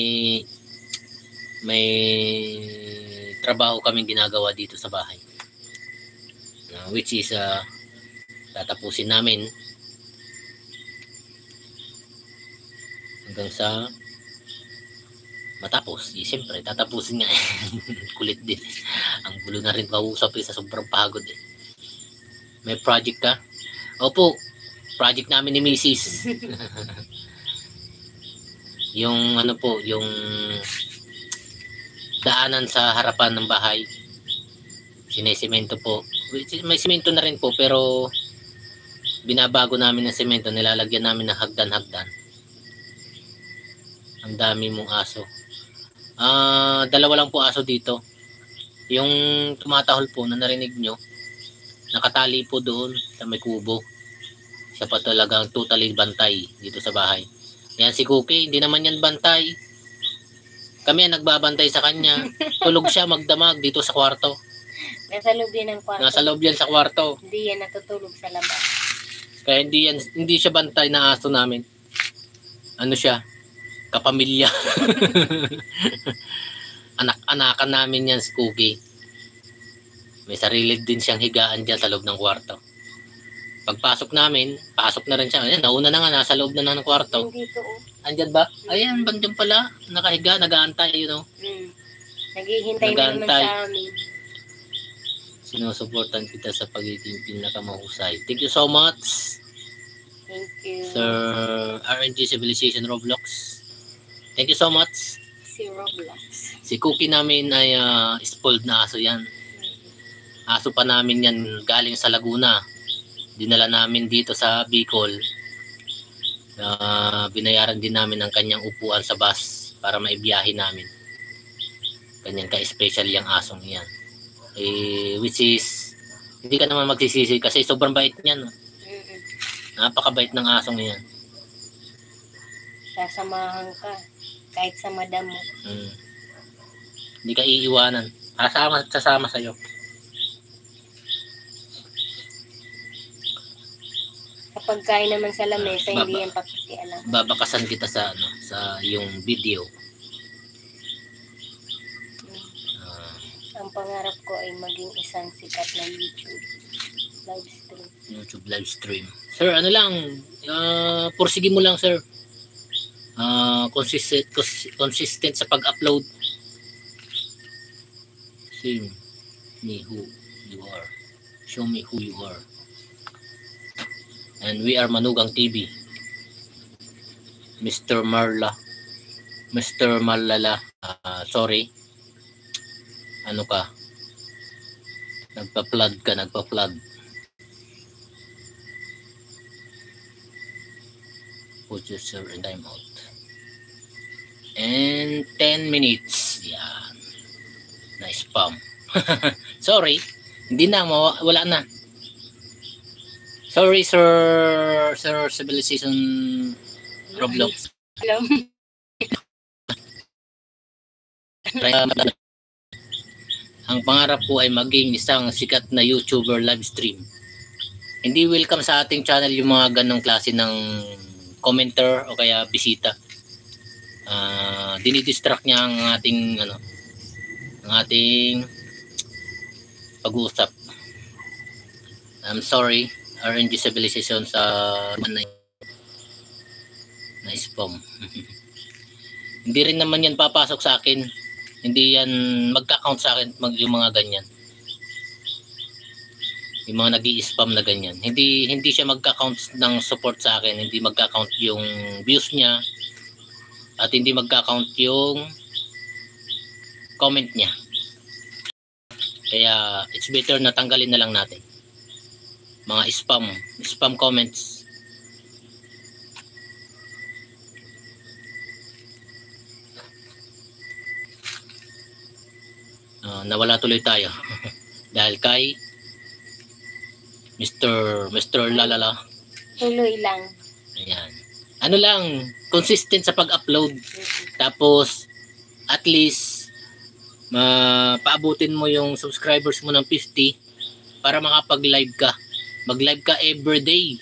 trabaho kaming ginagawa dito sa bahay. Which is tatapusin namin hanggang sa matapos. Siyempre, tatapusin nga. Kulit din. Ang gulo na rin kausap sa sobrang pagod. May project ka? Opo, project namin ni Mrs. Yung yung daanan sa harapan ng bahay. Sinesemento po. May semento na rin po pero binabago namin ng semento, nilalagyan namin ng hagdan-hagdan. Ang dami mong aso. Dalawa lang po aso dito. Yung tumatahol po na narinig nyo, nakatali po doon sa may kubo. Siya pa talagang totally bantay dito sa bahay. Yan si Cookie, hindi naman yan bantay. Kami ang nagbabantay sa kanya. Tulog siya magdamag dito sa kwarto. Nasa loob yan ng kwarto. Nasa loob yan sa kwarto. Hindi yan natutulog sa labas. Kaya hindi siya bantay na aso namin. Ano siya? Kapamilya. Anak-anakan namin yan si Cookie. May sarili din siyang higaan dyan sa loob ng kwarto. Pagpasok namin, pasok na rin siya. Ayan, nauna na nga, nasa loob na ng kwarto. Dito, oh. Andyan ba? Ayan, bandyan pala. Nakahiga, nag-aantay, you know. Naghihintay na naman Nag-aantay. sa amin. Sinusuportan kita sa pagiging pinakamahusay. Thank you so much, Thank you. Sir RNG Civilization Roblox. Thank you so much. Si Roblox. Si Cookie namin ay spoiled na aso yan. Aso pa namin yan galing sa Laguna. Dinala namin dito sa Bicol. Binayaran din namin ang kanyang upuan sa bus para maibiyahe namin. Ganyan ka-special yung asong yan. Which is, hindi ka naman magsisisi kasi sobrang bait niyan. No? Napakabait ng asong yan. Sasamahan ka. Kahit sa madam mo. Hindi ka iiwanan. Sasama sa'yo. Kapag kain naman sa lamesa, hindi yan pakikialam. Babakasan kita sa yung video. Ang pangarap ko ay maging isang sikat na YouTube live stream. Sir, ano lang, pursige mo lang, sir. Consistent sa pag-upload. See me who you are. Show me who you are. And we are Manugang TV. Mr. Malala. Sorry. Ano ka? Nagpa-flood ka. Put yourself in time out. And 10 minutes. Yan. Na-spam. Sorry. Hindi na. Wala na. Sorry, Sir Civilization Roblox. Hello. Ang pangarap ko ay maging isang sikat na YouTuber live stream. Hindi welcome sa ating channel yung mga ganong klase ng commenter o kaya bisita. Dinidistract niya ang ating pag-uusap. I'm sorry, RNG Civilization sa na spam. Hindi rin naman yan papasok sa akin. Hindi yan magka-count sa akin yung mga ganyan. Yung mga nag-i-spam na ganyan. Hindi siya magka-count ng support sa akin. Hindi magka-count yung views niya. At hindi magka-count yung comment niya. Kaya it's better na tanggalin na lang natin. Mga spam comments. Nawala tuloy tayo dahil kay Mr. Lalala. Tuloy lang. Ayan. Ano lang, consistent sa pag-upload. Tapos at least paabutin mo yung subscribers mo ng 50 para makapag-live ka. Mag-live ka everyday.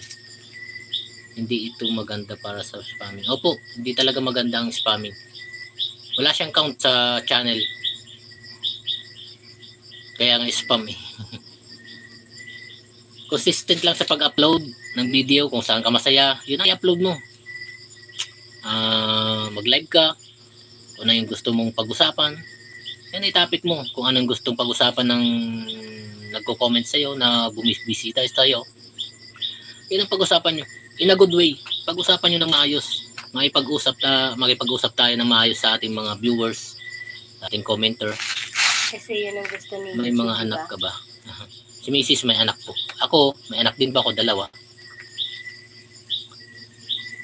Hindi ito maganda para sa spamming. Opo, hindi talaga maganda ang spamming. Wala siyang count sa channel. Kaya ang spam eh. Consistent lang sa pag-upload ng video. Kung saan ka masaya, yun ang i-upload mo. Mag-live ka. Kung ano yung gusto mong pag-usapan, yan i-topic mo. Kung anong gustong pag-usapan ng nagko-comment sa'yo, na bumisita sa'yo, yun ang pag-usapan nyo. In a good way. Pag-usapan nyo ng maayos. Makipag-usap tayo ng maayos sa ating mga viewers, sa ating commenter. Kasi yun ang gusto niya. May mga anak ka ba? Si Mrs. may anak po. Ako, may anak din pa ako, 2.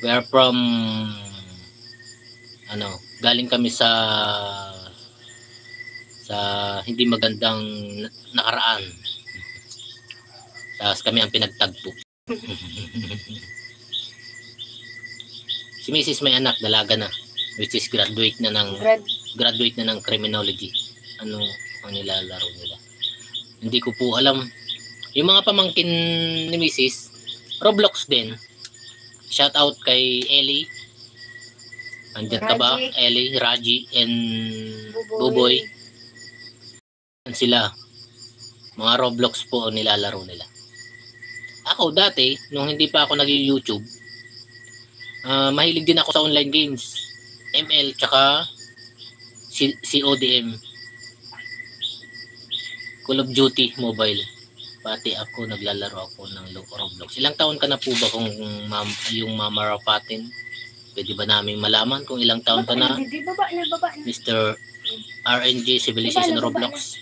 We are from galing kami sa hindi magandang nakaraan. Tapos kami ang pinagtagpo. Si Mrs. may anak, dalaga na, which is graduate na ng criminology. Ano ang nilalaro nila? Hindi ko po alam. Yung mga pamangkin ni Mrs. Roblox din. Shout out kay Ellie. Andyan ka ba? Raji. Ellie, Raji, and Buboy. Buboy. Yan sila. Mga Roblox po ang nilalaro nila. Ako dati, nung hindi pa ako nag-YouTube, mahilig din ako sa online games. ML, tsaka CODM. Call of Duty Mobile. Pati ako, naglalaro ako ng Roblox. Ilang taon ka na po ba kung yung Mama Rapatin? Pwede ba namin malaman kung ilang taon ka na? Baba na. Mr. RNG Civilization Baba na. Roblox.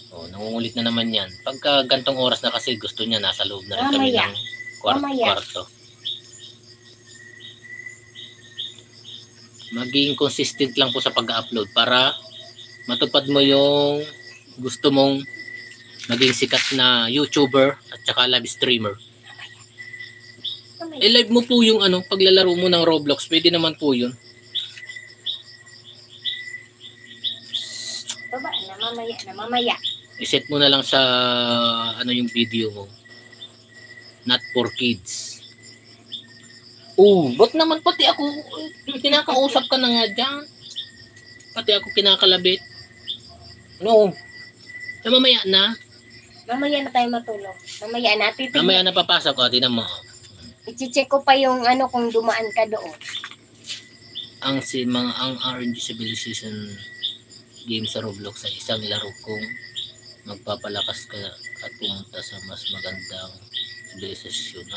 Oh, nangungulit na naman yan. Pagka gantong oras na kasi gusto niya nasa loob na rin kami ng kwarto. Maging consistent lang po sa pag-upload para matupad mo yung gusto mong maging sikat na YouTuber at saka live streamer. I-live mo po yung paglalaro mo ng Roblox. Pwede naman po yun. Baba na, mamaya. I-set mo na lang sa yung video mo. Not for kids. Oh, ba't naman pati ako kinakausap ka na nga dyan? Pati ako kinakalabit. No. Mamaya na. Mamaya na tayo matulog. Mamaya na. Mamaya na papasok ko. Tinan mo. I-check ko pa yung kung dumaan ka doon. Ang RNG Civilization game sa Roblox ay isang laro kung magpapalakas ka at pumunta sa mas magandang civilization.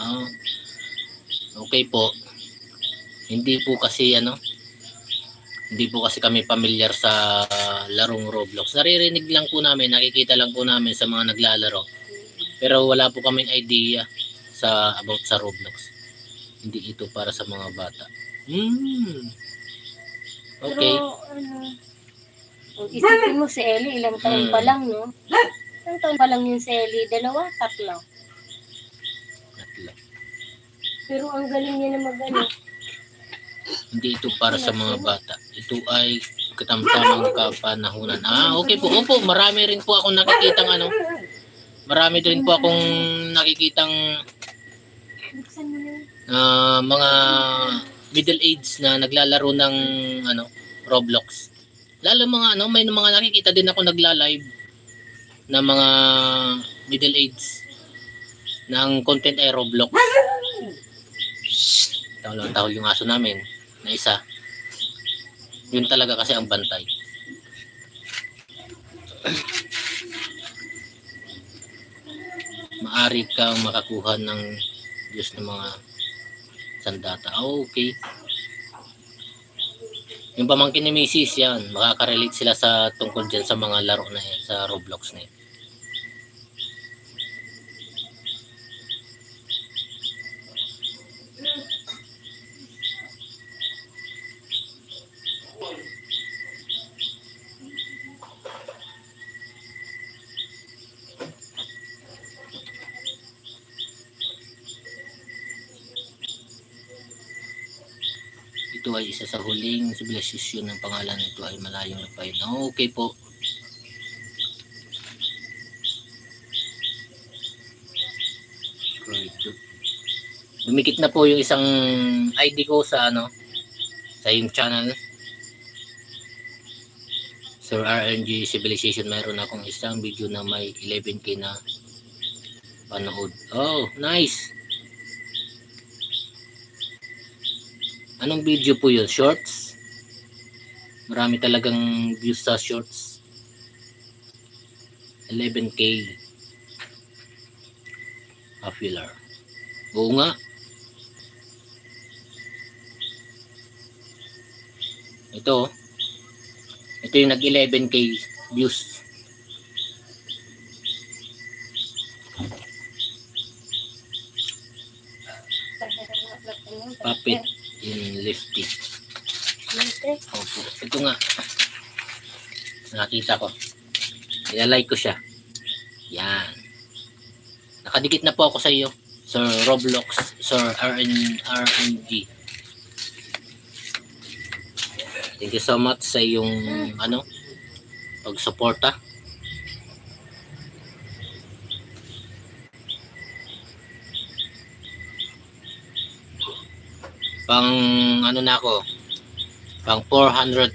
Okay po. Hindi po kasi kami pamilyar sa larong Roblox. Naririnig lang po namin, nakikita lang po namin sa mga naglalaro. Pero wala po kaming idea about sa Roblox. Hindi ito para sa mga bata. Okay. Pero isipin mo si Ellie, ilang taon pa lang, no? Ilang taon pa lang yun si Ellie? 2, 3. Tatlo. Pero ang galing niya na Hindi ito para sa mga bata. Ito ay katamtamang kapanahunan. Okay po. Opo, marami rin po akong nakikitang mga middle age na naglalaro ng Roblox. Lalo may mga nakikita din ako nagla-live na mga middle age ng content ay Roblox. Tahol yung aso namin na isa. Yun talaga kasi ang bantay. Maari kang makakuha ng Diyos ng mga sandata. Okay. Yung pamangkin ni Mrs. yan, makaka-relate sila sa tungkol dyan sa mga laro na yan, sa Roblox na yan. Ito ay isa sa huling civilization ng pangalan nito ay Malayong Lapay. Okay po. Dumikit na po yung isang ID ko sa sa yung channel. Sir RNG Civilization, mayroon akong isang video na may 11k na panood. Oh, nice. Anong video po yun? Shorts? Marami talagang views sa shorts. 11k. Popular. Oo nga. Ito yung nag 11k views. Puppet in Lifty. Opo. Ito nga. Nakita ko. Ilalike ko siya. Yan. Nakadikit na po ako sa iyo. Sir Roblox. Sir RNG. Thank you so much sa iyong pagsuporta. Pang ano na ako, pang 440.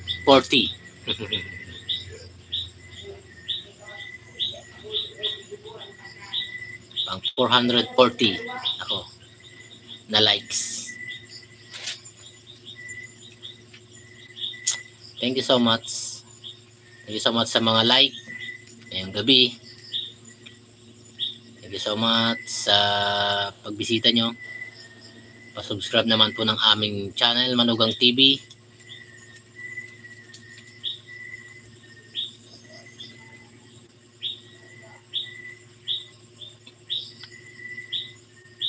Pang 440 ako na likes. Thank you so much. Thank you so much sa mga like ngayong gabi. Thank you so much sa pagbisita nyo. Pa-subscribe naman po ng aming channel, Manugang TV.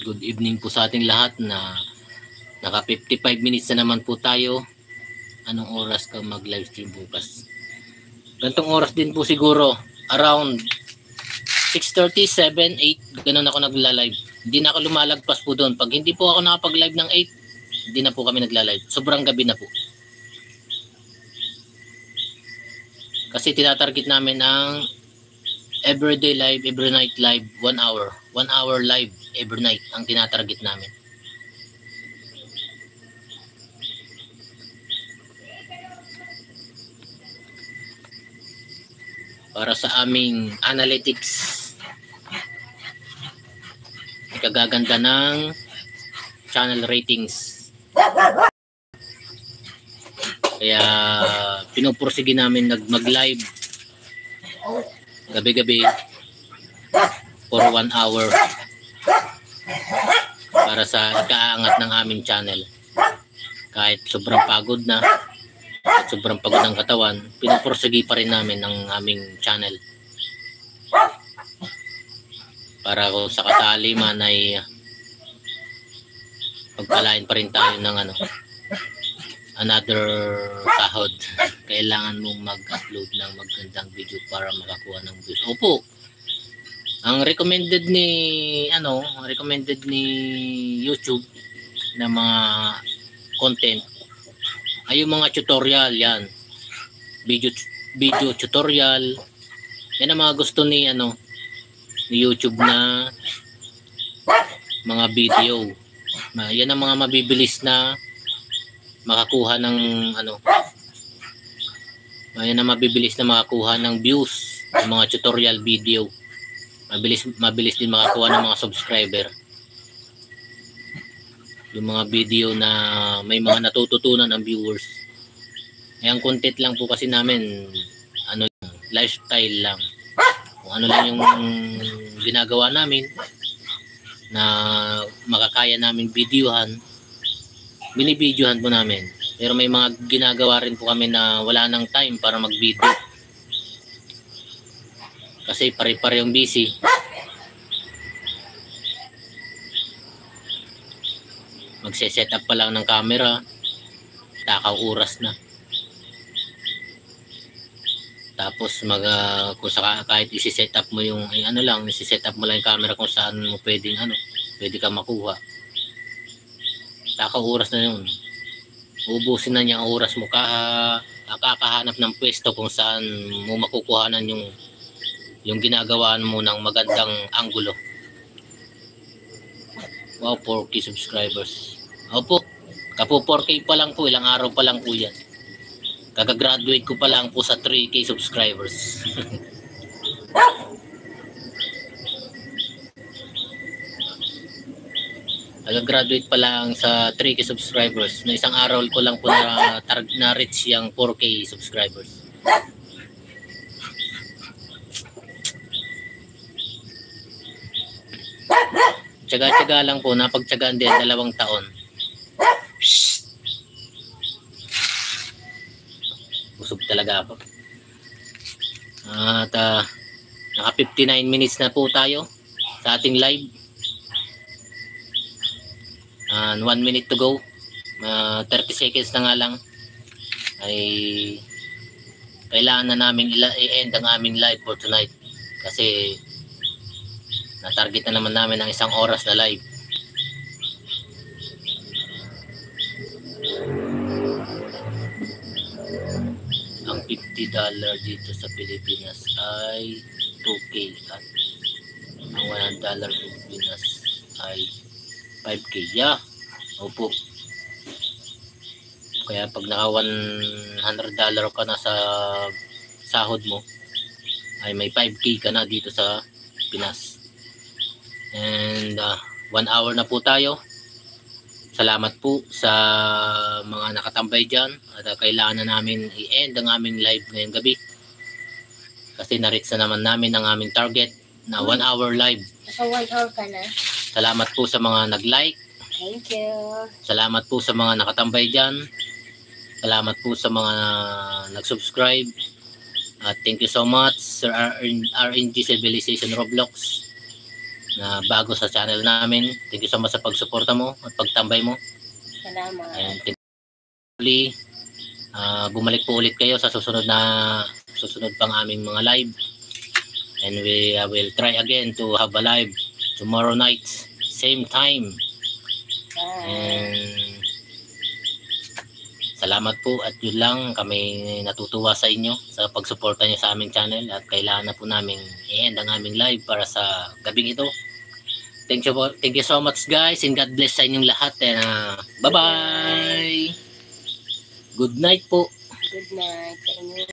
Good evening po sa ating lahat na naka 55 minutes na naman po tayo. Anong oras ka mag live stream bukas? Gantong oras din po siguro, around 6:30, 7, 8, ganun ako nagla-live. Hindi na ako lumalagpas po doon. Pag hindi po ako nakapag-live ng 8, hindi na po kami nagla-live. Sobrang gabi na po. Kasi tinatarget namin ang everyday live, every night live, 1 hour. 1 hour live every night ang tinatarget namin. Para sa aming analytics, ikagaganda ng channel ratings. Kaya pinupursige namin mag-live gabi-gabi for 1 hour para sa ikaangat ng aming channel. Kahit sobrang pagod na, at sobrang pagod ng katawan, pinupursige pa rin namin ang aming channel. Para kung sakasali man ay pagpalain pa rin tayo ng another sahod. Kailangan mong mag-upload ng magandang video para makakuha ng views. Opo. Ang recommended ni YouTube na mga content ay yung mga tutorial, yan. Video tutorial. Yan ang mga gusto ni YouTube na mga video. Yan ang mga mabibilis na makakuha ng yan ang mabibilis na makakuha ng views ng mga tutorial video. Mabilis din makakuha ng mga subscriber. Yung mga video na may mga natututunan ang viewers. Ang content lang po kasi namin lifestyle lang. Kung ano lang yung ginagawa namin na makakaya namin videohan, binibidyohan po namin. Pero may mga ginagawa rin po kami na wala nang time para mag-video. Kasi pare-parehong busy. Magse-set up pa lang ng camera, takaw oras na. Tapos kung kahit isi-set up mo yung isi-set up mo lang yung camera kung saan mo pwede ka makuha. Takaw oras na yun. Ubusin na niya ang oras mo kakahanap ng pwesto kung saan mo makukuhanan yung ginagawaan mo ng magandang anggulo. Wow, 4K subscribers. Opo, kapo 4K pa lang po, ilang araw pa lang po yan. Kagagraduate ko pa lang po sa 3K subscribers. Kagagraduate pa lang sa 3K subscribers. Na isang araw ko lang po na reach yung 4K subscribers. Tsaga-tsaga lang po, napagtsagaan din 2 taon. Busog talaga ako. At naka 59 minutes na po tayo sa ating live. And 1 minute to go. 30 seconds na nga lang ay kailangan na namin i-end ang aming live for tonight. Kasi na-target na naman namin ang 1 oras na live. Ang $50 dito sa Pilipinas ay 2K at ang $100 Pilipinas ay 5K. Yeah. Opo. Kaya pag naka $100 ka na sa sahod mo, ay may 5K ka na dito sa Pinas. And 1 hour na po tayo. Salamat po sa mga nakatambay dyan. At kailangan na namin i-end ang aming live ngayong gabi. Kasi na-reach na naman namin ang aming target na 1 hour live. Naka 1 hour ka na. Salamat po sa mga nag-like. Thank you. Salamat po sa mga nakatambay dyan. Salamat po sa mga nag-subscribe. At thank you so much Sir RNG Civilization Roblox na bago sa channel namin. Thank you so much sa pagsuporta mo at pagtambay mo. Salamat. And bumalik po ulit kayo sa susunod pang aming mga live. And we will try again to have a live tomorrow night, same time. And salamat po at yun lang, kami natutuwa sa inyo sa pagsuporta niyo sa aming channel at kailangan na po namin i-end ang aming live para sa gabing ito. Thank you so much guys, and God bless sa inyong lahat. And bye-bye. Good night po. Good night sa inyo.